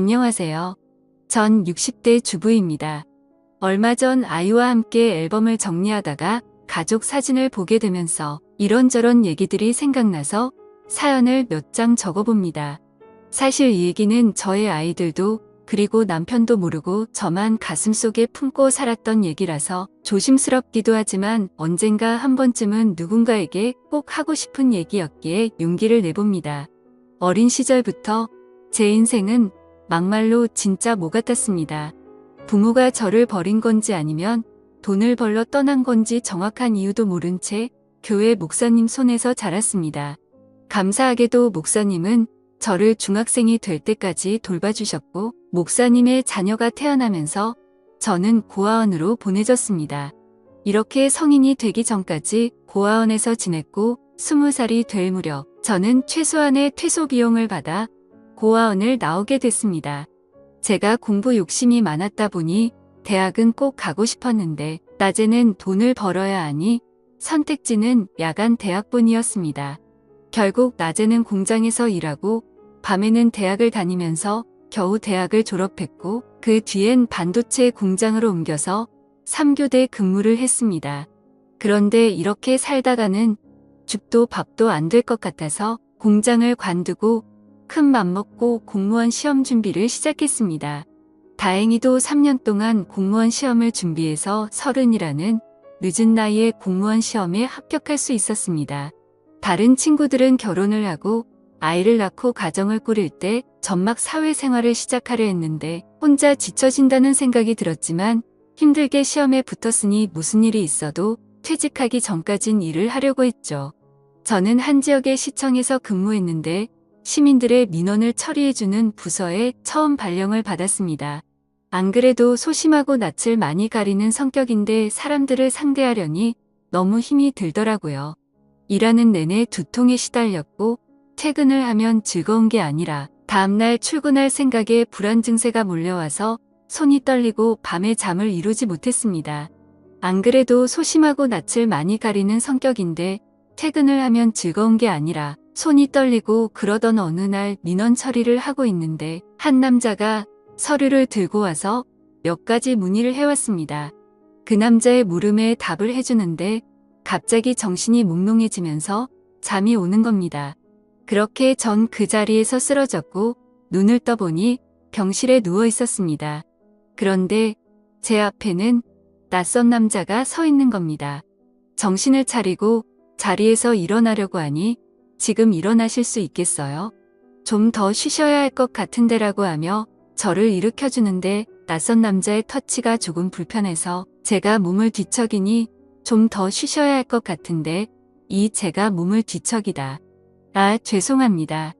안녕하세요. 전 60대 주부입니다. 얼마 전 아이와 함께 앨범을 정리하다가 가족 사진을 보게 되면서 이런저런 얘기들이 생각나서 사연을 몇 장 적어봅니다. 사실 이 얘기는 저의 아이들도 그리고 남편도 모르고 저만 가슴속에 품고 살았던 얘기라서 조심스럽기도 하지만 언젠가 한 번쯤은 누군가에게 꼭 하고 싶은 얘기였기에 용기를 내봅니다. 어린 시절부터 제 인생은 막말로 진짜 모 같았습니다. 부모가 저를 버린 건지 아니면 돈을 벌러 떠난 건지 정확한 이유도 모른 채 교회 목사님 손에서 자랐습니다. 감사하게도 목사님은 저를 중학생이 될 때까지 돌봐주셨고 목사님의 자녀가 태어나면서 저는 고아원으로 보내졌습니다. 이렇게 성인이 되기 전까지 고아원에서 지냈고 20살이 될 무렵 저는 최소한의 퇴소 비용을 받아 고아원을 나오게 됐습니다. 제가 공부 욕심이 많았다 보니 대학은 꼭 가고 싶었는데 낮에는 돈을 벌어야 하니 선택지는 야간 대학본이었습니다. 결국 낮에는 공장에서 일하고 밤에는 대학을 다니면서 겨우 대학을 졸업했고 그 뒤엔 반도체 공장으로 옮겨서 3교대 근무를 했습니다. 그런데 이렇게 살다가는 죽도 밥도 안 될 것 같아서 공장을 관두고 큰 맘 먹고 공무원 시험 준비를 시작했습니다. 다행히도 3년 동안 공무원 시험을 준비해서 30이라는 늦은 나이에 공무원 시험에 합격할 수 있었습니다. 다른 친구들은 결혼을 하고 아이를 낳고 가정을 꾸릴 때 전막 사회생활을 시작하려 했는데 혼자 지쳐진다는 생각이 들었지만 힘들게 시험에 붙었으니 무슨 일이 있어도 퇴직하기 전까진 일을 하려고 했죠. 저는 한 지역의 시청에서 근무했는데 시민들의 민원을 처리해주는 부서에 처음 발령을 받았습니다. 안 그래도 소심하고 낯을 많이 가리는 성격인데 사람들을 상대하려니 너무 힘이 들더라고요. 일하는 내내 두통에 시달렸고 퇴근을 하면 즐거운 게 아니라 다음날 출근할 생각에 불안 증세가 몰려와서 손이 떨리고 밤에 잠을 이루지 못했습니다. 안 그래도 소심하고 낯을 많이 가리는 성격인데 퇴근을 하면 즐거운 게 아니라 손이 떨리고 그러던 어느 날 민원 처리를 하고 있는데 한 남자가 서류를 들고 와서 몇 가지 문의를 해왔습니다. 그 남자의 물음에 답을 해주는데 갑자기 정신이 몽롱해지면서 잠이 오는 겁니다. 그렇게 전 그 자리에서 쓰러졌고 눈을 떠보니 병실에 누워 있었습니다. 그런데 제 앞에는 낯선 남자가 서 있는 겁니다. 정신을 차리고 자리에서 일어나려고 하니 지금 일어나실 수 있겠어요? 좀 더 쉬셔야 할 것 같은데라고 하며 저를 일으켜주는데 낯선 남자의 터치가 조금 불편해서 제가 몸을 뒤척이니 좀 더 쉬셔야 할 것 같은데 제가 몸을 뒤척이다. 아, 죄송합니다.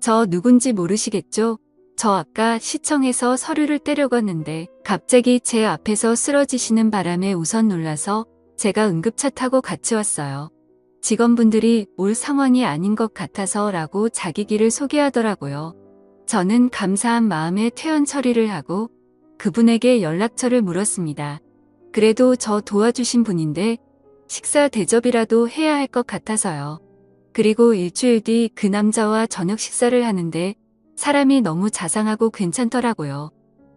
저 누군지 모르시겠죠? 저 아까 시청에서 서류를 떼려고 했는데 갑자기 제 앞에서 쓰러지시는 바람에 우선 놀라서 제가 응급차 타고 같이 왔어요. 직원분들이 올 상황이 아닌 것 같아서 라고 자기 길을 소개하더라고요. 저는 감사한 마음에 퇴원 처리를 하고 그분에게 연락처를 물었습니다. 그래도 저 도와주신 분인데 식사 대접이라도 해야 할 것 같아서요. 그리고 일주일 뒤 그 남자와 저녁 식사를 하는데 사람이 너무 자상하고 괜찮더라고요.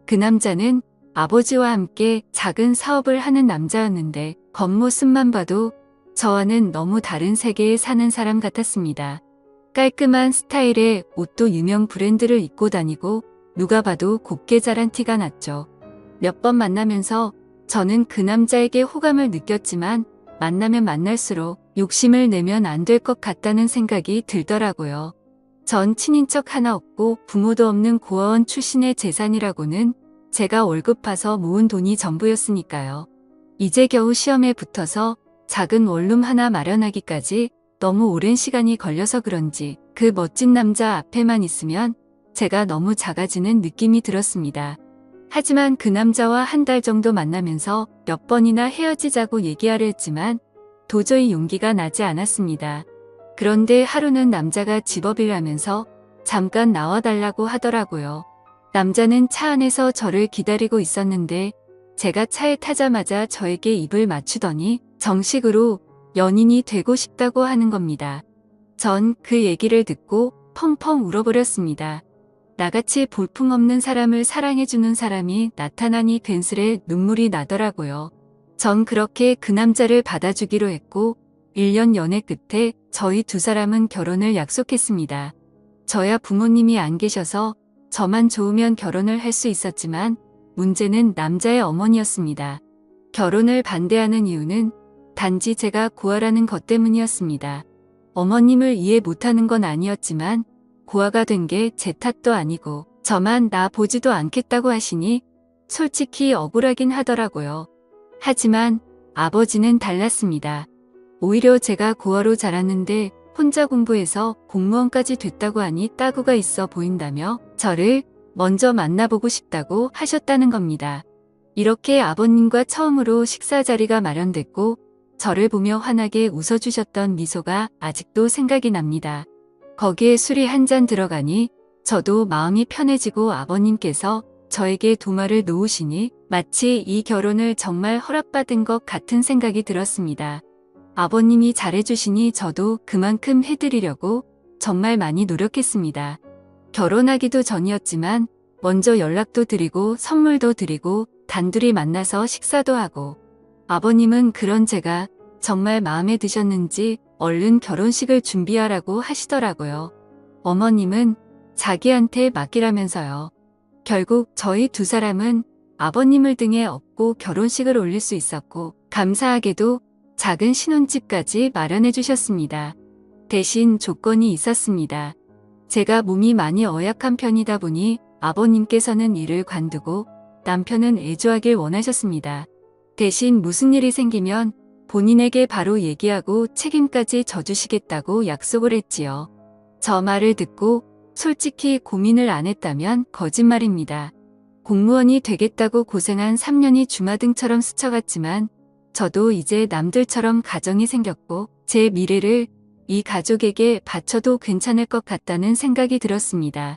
그 남자는 아버지와 함께 작은 사업을 하는 남자였는데 겉모습만 봐도 저와는 너무 다른 세계에 사는 사람 같았습니다. 깔끔한 스타일의 옷도 유명 브랜드를 입고 다니고 누가 봐도 곱게 자란 티가 났죠. 몇 번 만나면서 저는 그 남자에게 호감을 느꼈지만 만나면 만날수록 욕심을 내면 안 될 것 같다는 생각이 들더라고요. 전 친인척 하나 없고 부모도 없는 고아원 출신의 재산이라고는 제가 월급 파서 모은 돈이 전부였으니까요. 이제 겨우 시험에 붙어서 작은 원룸 하나 마련하기까지 너무 오랜 시간이 걸려서 그런지 그 멋진 남자 앞에만 있으면 제가 너무 작아지는 느낌이 들었습니다. 하지만 그 남자와 한 달 정도 만나면서 몇 번이나 헤어지자고 얘기하려 했지만 도저히 용기가 나지 않았습니다. 그런데 하루는 남자가 집업일 하면서 잠깐 나와달라고 하더라고요. 남자는 차 안에서 저를 기다리고 있었는데 제가 차에 타자마자 저에게 입을 맞추더니 정식으로 연인이 되고 싶다고 하는 겁니다. 전 그 얘기를 듣고 펑펑 울어버렸습니다. 나같이 볼품없는 사람을 사랑해주는 사람이 나타나니 괜스레 눈물이 나더라고요. 전 그렇게 그 남자를 받아주기로 했고 1년 연애 끝에 저희 두 사람은 결혼을 약속했습니다. 저야 부모님이 안 계셔서 저만 좋으면 결혼을 할 수 있었지만 문제는 남자의 어머니였습니다. 결혼을 반대하는 이유는 단지 제가 고아라는 것 때문이었습니다. 어머님을 이해 못하는 건 아니었지만 고아가 된 게 제 탓도 아니고 저만 나 보지도 않겠다고 하시니 솔직히 억울하긴 하더라고요. 하지만 아버지는 달랐습니다. 오히려 제가 고아로 자랐는데 혼자 공부해서 공무원까지 됐다고 하니 따구가 있어 보인다며 저를 먼저 만나보고 싶다고 하셨다는 겁니다. 이렇게 아버님과 처음으로 식사 자리가 마련됐고 저를 보며 환하게 웃어주셨던 미소가 아직도 생각이 납니다. 거기에 술이 한 잔 들어가니 저도 마음이 편해지고 아버님께서 저에게 도마를 놓으시니 마치 이 결혼을 정말 허락받은 것 같은 생각이 들었습니다. 아버님이 잘해주시니 저도 그만큼 해드리려고 정말 많이 노력했습니다. 결혼하기도 전이었지만 먼저 연락도 드리고 선물도 드리고 단둘이 만나서 식사도 하고 아버님은 그런 제가 정말 마음에 드셨는지 얼른 결혼식을 준비하라고 하시더라고요. 어머님은 자기한테 맡기라면서요. 결국 저희 두 사람은 아버님을 등에 업고 결혼식을 올릴 수 있었고 감사하게도 작은 신혼집까지 마련해 주셨습니다. 대신 조건이 있었습니다. 제가 몸이 많이 어약한 편이다 보니 아버님께서는 일을 관두고 남편은 애조하길 원하셨습니다. 대신 무슨 일이 생기면 본인에게 바로 얘기하고 책임까지 져주시겠다고 약속을 했지요. 저 말을 듣고 솔직히 고민을 안 했다면 거짓말입니다. 공무원이 되겠다고 고생한 3년이 주마등처럼 스쳐갔지만 저도 이제 남들처럼 가정이 생겼고 제 미래를 이 가족에게 바쳐도 괜찮을 것 같다는 생각이 들었습니다.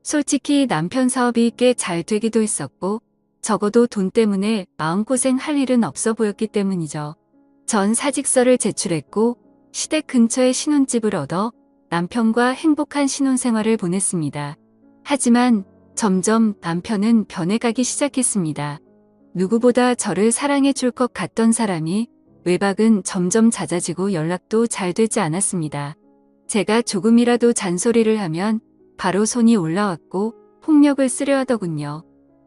솔직히 남편 사업이 꽤 잘 되기도 했었고 적어도 돈 때문에 마음고생할 일은 없어 보였기 때문이죠. 전 사직서를 제출했고 시댁 근처에 신혼집을 얻어 남편과 행복한 신혼생활을 보냈습니다. 하지만 점점 남편은 변해가기 시작했습니다. 누구보다 저를 사랑해 줄 것 같던 사람이 외박은 점점 잦아지고 연락도 잘 되지 않았습니다. 제가 조금이라도 잔소리를 하면 바로 손이 올라왔고 폭력을 쓰려 하더군요.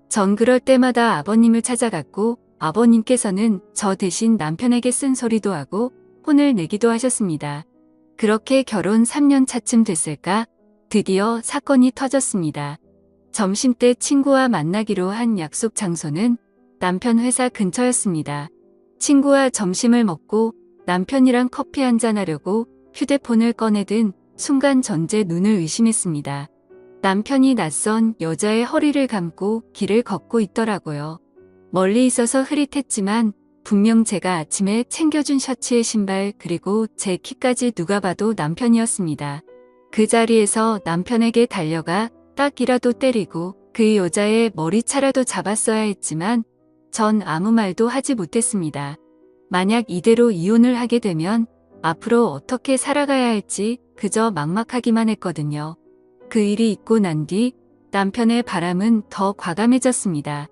전 그럴 때마다 아버님을 찾아갔고 아버님께서는 저 대신 남편에게 쓴소리도 하고 혼을 내기도 하셨습니다. 그렇게 결혼 3년 차쯤 됐을까 드디어 사건이 터졌습니다. 점심때 친구와 만나기로 한 약속 장소는 남편 회사 근처였습니다. 친구와 점심을 먹고 남편이랑 커피 한잔 하려고 휴대폰을 꺼내든 순간 전제 눈을 의심했습니다. 남편이 낯선 여자의 허리를 감고 길을 걷고 있더라고요. 멀리 있어서 흐릿했지만 분명 제가 아침에 챙겨준 셔츠에 신발 그리고 제 키까지 누가 봐도 남편이었습니다. 그 자리에서 남편에게 달려가 딱이라도 때리고 그 여자의 머리차라도 잡았어야 했지만 전 아무 말도 하지 못했습니다. 만약 이대로 이혼을 하게 되면 앞으로 어떻게 살아가야 할지 그저 막막하기만 했거든요. 그 일이 있고 난 뒤 남편의 바람은 더 과감해졌습니다.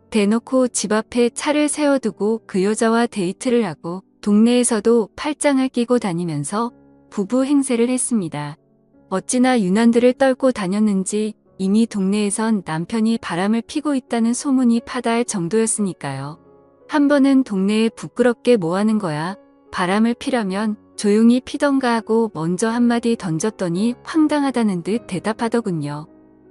대놓고 집 앞에 차를 세워두고 그 여자와 데이트를 하고 동네에서도 팔짱을 끼고 다니면서 부부 행세를 했습니다. 어찌나 유난들을 떨고 다녔는지 이미 동네에선 남편이 바람을 피고 있다는 소문이 파다할 정도였으니까요. 한 번은 동네에 부끄럽게 뭐하는 거야. 바람을 피려면 조용히 피던가 하고 먼저 한마디 던졌더니 황당하다는 듯 대답하더군요.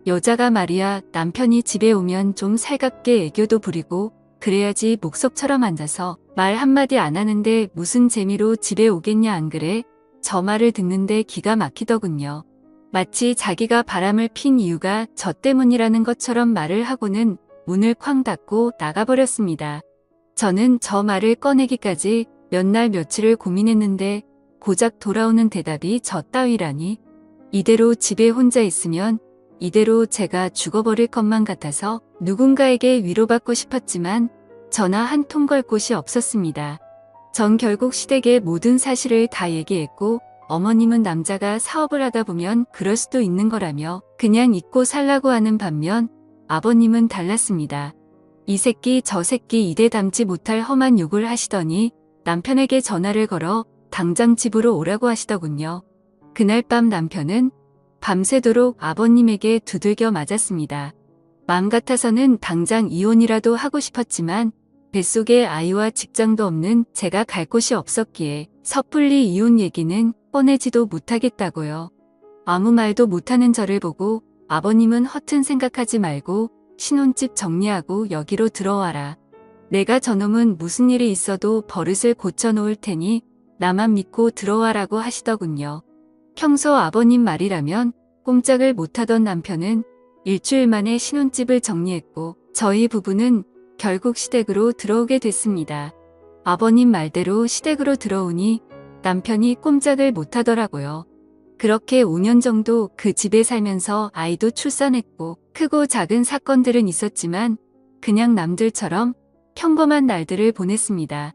여자가 말이야 남편이 집에 오면 좀 살갑게 애교도 부리고 그래야지 목석처럼 앉아서 말 한마디 안 하는데 무슨 재미로 집에 오겠냐 안 그래? 저 말을 듣는데 기가 막히더군요. 마치 자기가 바람을 핀 이유가 저 때문이라는 것처럼 말을 하고는 문을 쾅 닫고 나가버렸습니다. 저는 저 말을 꺼내기까지 몇 날 며칠을 고민했는데 고작 돌아오는 대답이 저 따위라니. 이대로 집에 혼자 있으면 이대로 제가 죽어버릴 것만 같아서 누군가에게 위로받고 싶었지만 전화 한 통 걸 곳이 없었습니다. 전 결국 시댁에 모든 사실을 다 얘기했고 어머님은 남자가 사업을 하다 보면 그럴 수도 있는 거라며 그냥 잊고 살라고 하는 반면 아버님은 달랐습니다. 이 새끼 저 새끼 이대 담지 못할 험한 욕을 하시더니 남편에게 전화를 걸어 당장 집으로 오라고 하시더군요. 그날 밤 남편은 밤새도록 아버님에게 두들겨 맞았습니다. 마음 같아서는 당장 이혼이라도 하고 싶었지만 뱃속에 아이와 직장도 없는 제가 갈 곳이 없었기에 섣불리 이혼 얘기는 꺼내지도 못하겠다고요. 아무 말도 못하는 저를 보고 아버님은 허튼 생각하지 말고 신혼집 정리하고 여기로 들어와라. 내가 저놈은 무슨 일이 있어도 버릇을 고쳐놓을 테니 나만 믿고 들어와라고 하시더군요. 평소 아버님 말이라면 꼼짝을 못하던 남편은 일주일 만에 신혼집을 정리했고 저희 부부는 결국 시댁으로 들어오게 됐습니다. 아버님 말대로 시댁으로 들어오니 남편이 꼼짝을 못하더라고요. 그렇게 5년 정도 그 집에 살면서 아이도 출산했고 크고 작은 사건들은 있었지만 그냥 남들처럼 평범한 날들을 보냈습니다.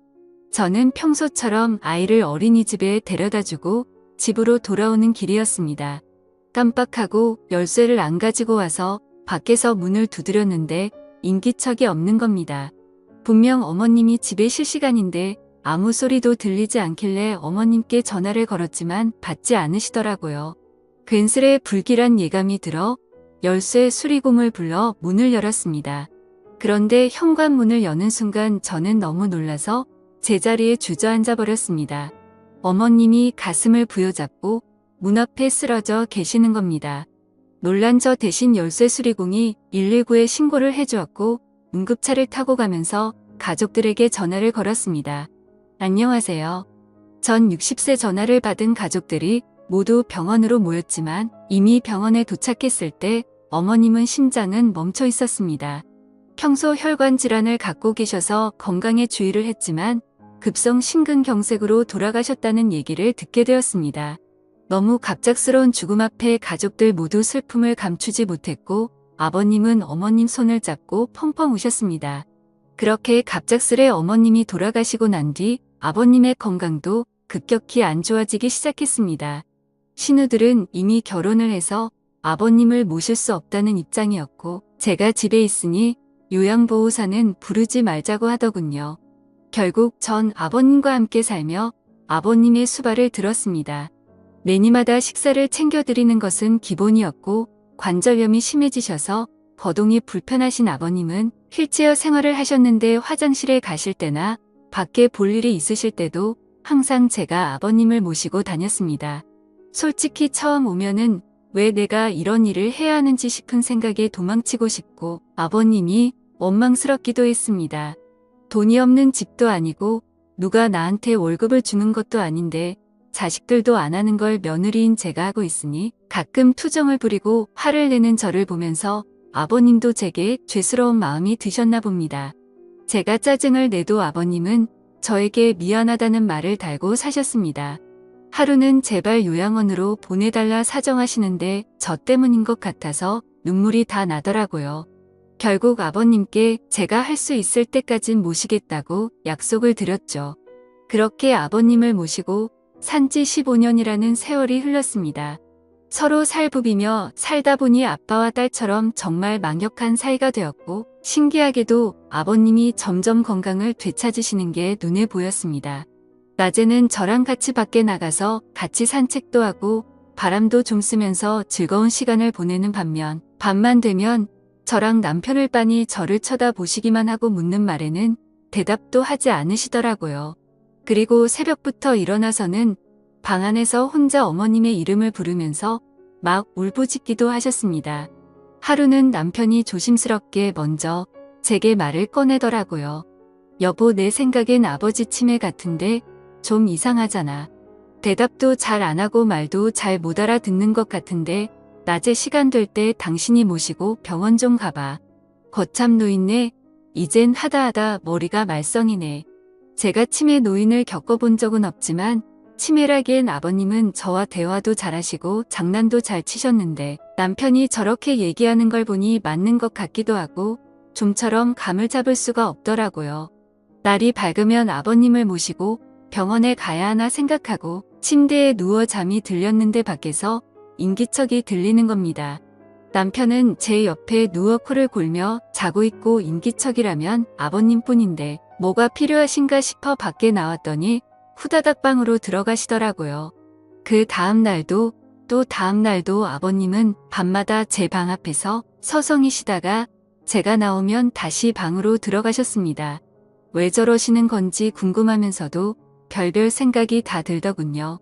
저는 평소처럼 아이를 어린이집에 데려다주고 집으로 돌아오는 길이었습니다. 깜빡하고 열쇠를 안 가지고 와서 밖에서 문을 두드렸는데 인기척이 없는 겁니다. 분명 어머님이 집에 쉴 시간인데 아무 소리도 들리지 않길래 어머님께 전화를 걸었지만 받지 않으시더라고요. 괜스레 불길한 예감이 들어 열쇠 수리공을 불러 문을 열었습니다. 그런데 현관문을 여는 순간 저는 너무 놀라서 제자리에 주저앉아 버렸습니다. 어머님이 가슴을 부여잡고 문 앞에 쓰러져 계시는 겁니다. 놀란 저 대신 열쇠 수리공이 119에 신고를 해주었고 응급차를 타고 가면서 가족들에게 전화를 걸었습니다. 안녕하세요. 전 60세 전화를 받은 가족들이 모두 병원으로 모였지만 이미 병원에 도착했을 때 어머님은 심장은 멈춰 있었습니다. 평소 혈관 질환을 갖고 계셔서 건강에 주의를 했지만 급성 심근경색으로 돌아가셨다는 얘기를 듣게 되었습니다. 너무 갑작스러운 죽음 앞에 가족들 모두 슬픔을 감추지 못했고 아버님은 어머님 손을 잡고 펑펑 우셨습니다. 그렇게 갑작스레 어머님이 돌아가시고 난 뒤 아버님의 건강도 급격히 안 좋아지기 시작했습니다. 신우들은 이미 결혼을 해서 아버님을 모실 수 없다는 입장이었고 제가 집에 있으니 요양보호사는 부르지 말자고 하더군요. 결국 전 아버님과 함께 살며 아버님의 수발을 들었습니다. 매니마다 식사를 챙겨드리는 것은 기본이었고 관절염이 심해지셔서 거동이 불편하신 아버님은 휠체어 생활을 하셨는데 화장실에 가실 때나 밖에 볼 일이 있으실 때도 항상 제가 아버님을 모시고 다녔습니다. 솔직히 처음 오면은 왜 내가 이런 일을 해야 하는지 싶은 생각에 도망치고 싶고 아버님이 원망스럽기도 했습니다. 돈이 없는 집도 아니고 누가 나한테 월급을 주는 것도 아닌데 자식들도 안 하는 걸 며느리인 제가 하고 있으니 가끔 투정을 부리고 화를 내는 저를 보면서 아버님도 제게 죄스러운 마음이 드셨나 봅니다. 제가 짜증을 내도 아버님은 저에게 미안하다는 말을 달고 사셨습니다. 하루는 제발 요양원으로 보내달라 사정하시는데 저 때문인 것 같아서 눈물이 다 나더라고요. 결국 아버님께 제가 할 수 있을 때까진 모시겠다고 약속을 드렸죠. 그렇게 아버님을 모시고 산지 15년이라는 세월이 흘렀습니다. 서로 살부비며 살다 보니 아빠와 딸처럼 정말 망역한 사이가 되었고 신기하게도 아버님이 점점 건강을 되찾으시는 게 눈에 보였습니다. 낮에는 저랑 같이 밖에 나가서 같이 산책도 하고 바람도 좀 쐬면서 즐거운 시간을 보내는 반면 밤만 되면 저랑 남편을 빤히 저를 쳐다보시기만 하고 묻는 말에는 대답도 하지 않으시더라고요. 그리고 새벽부터 일어나서는 방 안에서 혼자 어머님의 이름을 부르면서 막 울부짖기도 하셨습니다. 하루는 남편이 조심스럽게 먼저 제게 말을 꺼내더라고요. 여보, 내 생각엔 아버지 치매 같은데 좀 이상하잖아. 대답도 잘 안 하고 말도 잘 못 알아듣는 것 같은데 낮에 시간 될 때 당신이 모시고 병원 좀 가봐. 거참 노인네. 이젠 하다하다 머리가 말썽이네. 제가 치매 노인을 겪어본 적은 없지만 치매라기엔 아버님은 저와 대화도 잘하시고 장난도 잘 치셨는데 남편이 저렇게 얘기하는 걸 보니 맞는 것 같기도 하고 좀처럼 감을 잡을 수가 없더라고요. 날이 밝으면 아버님을 모시고 병원에 가야 하나 생각하고 침대에 누워 잠이 들렸는데 밖에서 인기척이 들리는 겁니다. 남편은 제 옆에 누워 코를 골며 자고 있고 인기척이라면 아버님뿐인데 뭐가 필요하신가 싶어 밖에 나왔더니 후다닥 방으로 들어가시더라고요. 그 다음 날도 또 다음 날도 아버님은 밤마다 제 방 앞에서 서성이시다가 제가 나오면 다시 방으로 들어가셨습니다. 왜 저러시는 건지 궁금하면서도 별별 생각이 다 들더군요.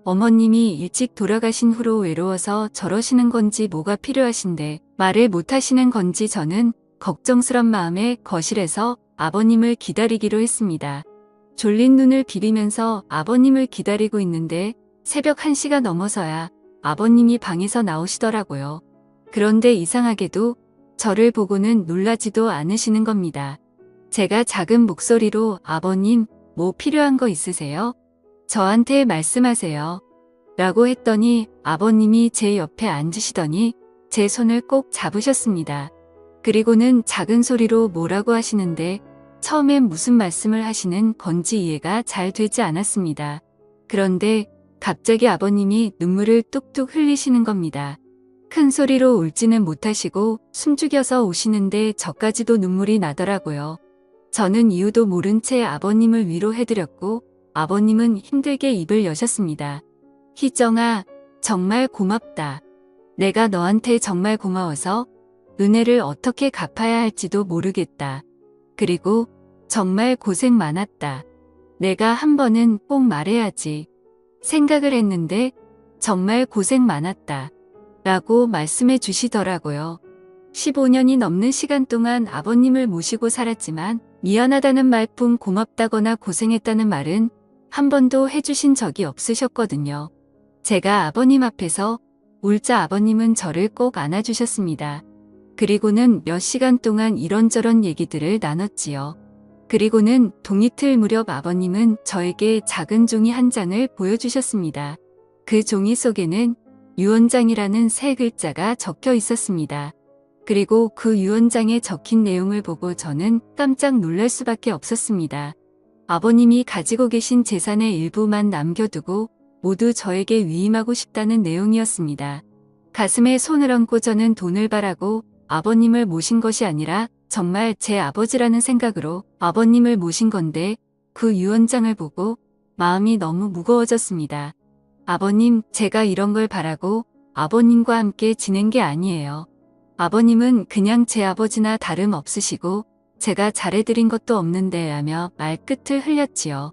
어머님이 일찍 돌아가신 후로 외로워서 저러시는 건지 뭐가 필요하신데 말을 못하시는 건지 저는 걱정스런 마음에 거실에서 아버님을 기다리기로 했습니다. 졸린 눈을 비비면서 아버님을 기다리고 있는데 새벽 1시가 넘어서야 아버님이 방에서 나오시더라고요. 그런데 이상하게도 저를 보고는 놀라지도 않으시는 겁니다. 제가 작은 목소리로 아버님, 뭐 필요한 거 있으세요? 저한테 말씀하세요. 라고 했더니 아버님이 제 옆에 앉으시더니 제 손을 꼭 잡으셨습니다. 그리고는 작은 소리로 뭐라고 하시는데 처음엔 무슨 말씀을 하시는 건지 이해가 잘 되지 않았습니다. 그런데 갑자기 아버님이 눈물을 뚝뚝 흘리시는 겁니다. 큰 소리로 울지는 못하시고 숨죽여서 우시는데 저까지도 눈물이 나더라고요. 저는 이유도 모른 채 아버님을 위로해드렸고 아버님은 힘들게 입을 여셨습니다. 희정아, 정말 고맙다. 내가 너한테 정말 고마워서 은혜를 어떻게 갚아야 할지도 모르겠다. 그리고 정말 고생 많았다. 내가 한 번은 꼭 말해야지. 생각을 했는데 정말 고생 많았다. 라고 말씀해 주시더라고요. 15년이 넘는 시간 동안 아버님을 모시고 살았지만 미안하다는 말뿐 고맙다거나 고생했다는 말은 한 번도 해주신 적이 없으셨거든요. 제가 아버님 앞에서 울자 아버님은 저를 꼭 안아주셨습니다. 그리고는 몇 시간 동안 이런저런 얘기들을 나눴지요. 그리고는 동이틀 무렵 아버님은 저에게 작은 종이 한 장을 보여주셨습니다. 그 종이 속에는 유언장이라는 세 글자가 적혀 있었습니다. 그리고 그 유언장에 적힌 내용을 보고 저는 깜짝 놀랄 수밖에 없었습니다. 아버님이 가지고 계신 재산의 일부만 남겨두고 모두 저에게 위임하고 싶다는 내용이었습니다. 가슴에 손을 얹고 저는 돈을 바라고 아버님을 모신 것이 아니라 정말 제 아버지라는 생각으로 아버님을 모신 건데 그 유언장을 보고 마음이 너무 무거워졌습니다. 아버님, 제가 이런 걸 바라고 아버님과 함께 지낸 게 아니에요. 아버님은 그냥 제 아버지나 다름없으시고 제가 잘해드린 것도 없는데 라며 말끝을 흘렸지요.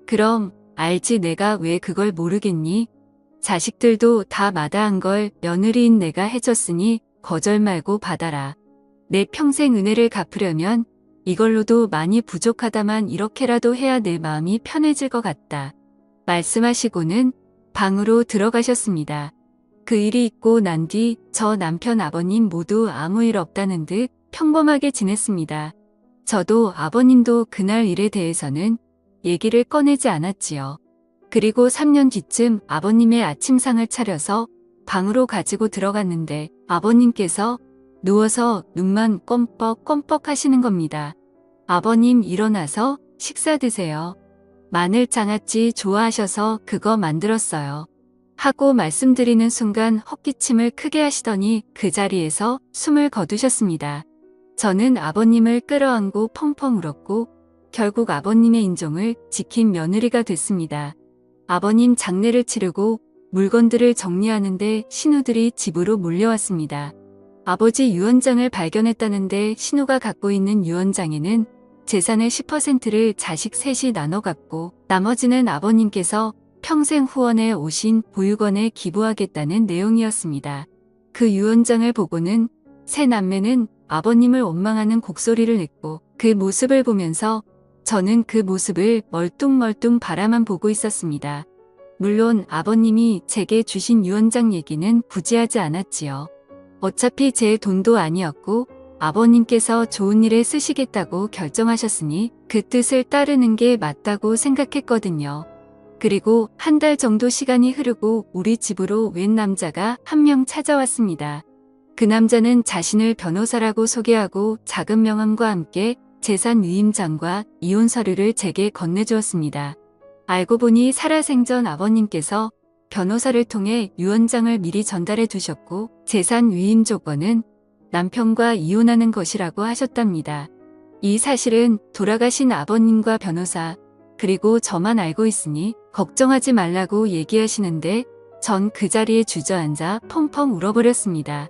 그럼 알지 내가 왜 그걸 모르겠니? 자식들도 다 마다한 걸 며느리인 내가 해줬으니 거절 말고 받아라. 내 평생 은혜를 갚으려면 이걸로도 많이 부족하다만 이렇게라도 해야 내 마음이 편해질 것 같다. 말씀하시고는 방으로 들어가셨습니다. 그 일이 있고 난 뒤 저 남편 아버님 모두 아무 일 없다는 듯 평범하게 지냈습니다. 저도 아버님도 그날 일에 대해서는 얘기를 꺼내지 않았지요. 그리고 3년 뒤쯤 아버님의 아침상을 차려서 방으로 가지고 들어갔는데 아버님께서 누워서 눈만 껌뻑껌뻑 하시는 겁니다. 아버님 일어나서 식사 드세요. 마늘 장아찌 좋아하셔서 그거 만들었어요. 하고 말씀드리는 순간 헛기침을 크게 하시더니 그 자리에서 숨을 거두셨습니다. 저는 아버님을 끌어안고 펑펑 울었고 결국 아버님의 인종을 지킨 며느리가 됐습니다. 아버님 장례를 치르고 물건들을 정리하는데 신우들이 집으로 몰려왔습니다. 아버지 유언장을 발견했다는데 신우가 갖고 있는 유언장에는 재산의 10%를 자식 셋이 나눠 갖고 나머지는 아버님께서 평생 후원해 오신 보육원에 기부하겠다는 내용이었습니다. 그 유언장을 보고는 세 남매는 아버님을 원망하는 곡소리를 냈고 그 모습을 보면서 저는 그 모습을 멀뚱멀뚱 바라만 보고 있었습니다. 물론 아버님이 제게 주신 유언장 얘기는 굳이 하지 않았지요. 어차피 제 돈도 아니었고 아버님께서 좋은 일에 쓰시겠다고 결정하셨으니 그 뜻을 따르는 게 맞다고 생각했거든요. 그리고 한 달 정도 시간이 흐르고 우리 집으로 웬 남자가 한 명 찾아왔습니다. 그 남자는 자신을 변호사라고 소개하고 작은 명함과 함께 재산 위임장과 이혼 서류를 제게 건네주었습니다. 알고 보니 살아생전 아버님께서 변호사를 통해 유언장을 미리 전달해 두셨고 재산 위임 조건은 남편과 이혼하는 것이라고 하셨답니다. 이 사실은 돌아가신 아버님과 변호사 그리고 저만 알고 있으니 걱정하지 말라고 얘기하시는데 전 그 자리에 주저앉아 펑펑 울어버렸습니다.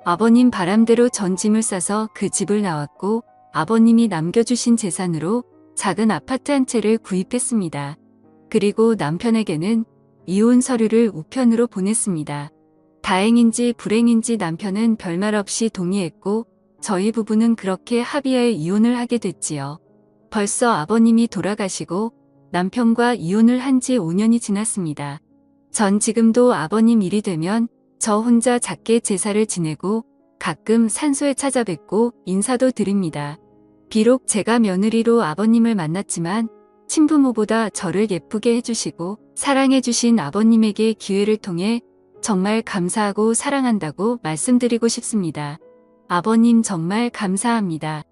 아버님 바람대로 전 짐을 싸서 그 집을 나왔고 아버님이 남겨주신 재산으로 작은 아파트 한 채를 구입했습니다. 그리고 남편에게는 이혼 서류를 우편으로 보냈습니다. 다행인지 불행인지 남편은 별말 없이 동의했고 저희 부부는 그렇게 합의하에 이혼을 하게 됐지요. 벌써 아버님이 돌아가시고 남편과 이혼을 한 지 5년이 지났습니다. 전 지금도 아버님 일이 되면 저 혼자 작게 제사를 지내고 가끔 산소에 찾아뵙고 인사도 드립니다. 비록 제가 며느리로 아버님을 만났지만 친부모보다 저를 예쁘게 해주시고 사랑해주신 아버님에게 기회를 통해 정말 감사하고 사랑한다고 말씀드리고 싶습니다. 아버님 정말 감사합니다.